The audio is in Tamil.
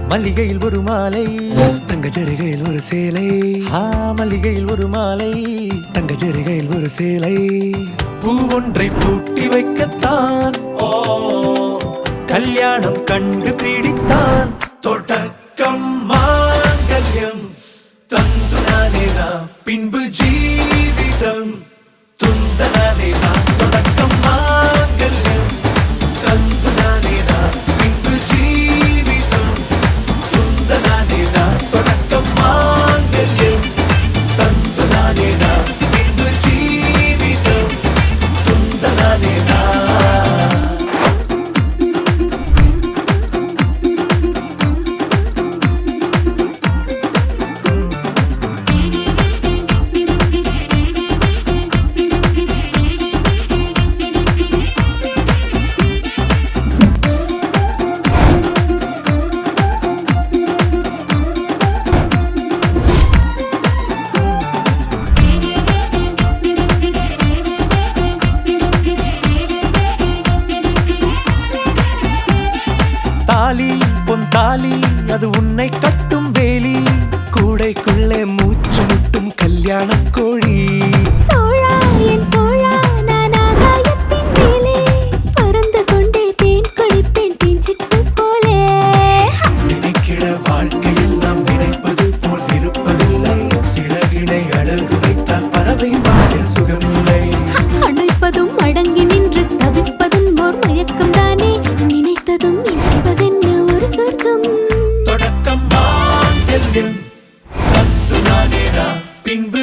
மல்லிகையில் ஒரு மாலை தங்க ஜரிகையில் ஒரு சேலை மல்லிகையில் ஒரு மாலை தங்க ஜரிகையில் ஒரு சேலை பூ ஒன்றை பூட்டி வைக்கத்தான் கல்யாணம் கண்டு பிடித்தான் தொடக்கம் மாங்கல்யம் தந்துனானே நான் பின்பு ஜீவிதம் துந்தனானே நான் தொடக்கம் மாங்கல்யம் தந்துனானே நான் பின்பு ஜீவிதம் துந்தனானே நான் தொடக்கம் மாங்கல்யம் தந்துனானே நான் பின்பு ஜீவிதம் துந்தனானே நான் தாலி பொன் தாலி அது உன்னை கட்டும் வேலி கூடைக்குள்ளே மூச்சு முட்டும் கல்யாண கோழி தோழா என் தோழா நான் ஆகாயத்தின் மேலே பறந்து கொண்டே தேன் குடிப்பேன் தேஞ்சிட்டு போலே நினைக்கிற வாழ்க்கையில் நாம் நினைப்பது போல் இருப்பதில்லை சிறகினை அழகு வைத்தால் பறவை வாழ்வில் சுகமில்லை அணைப்பதும் அடங்கி நின்று தவிப்பதும் ஓர் மயக்கம் தானே நினைத்ததும் இணைப்பதென்ன ஒரு சொர்க்கம் தொடக்கம் மாங்கல்யம் தந்துனானே நான் பின்பு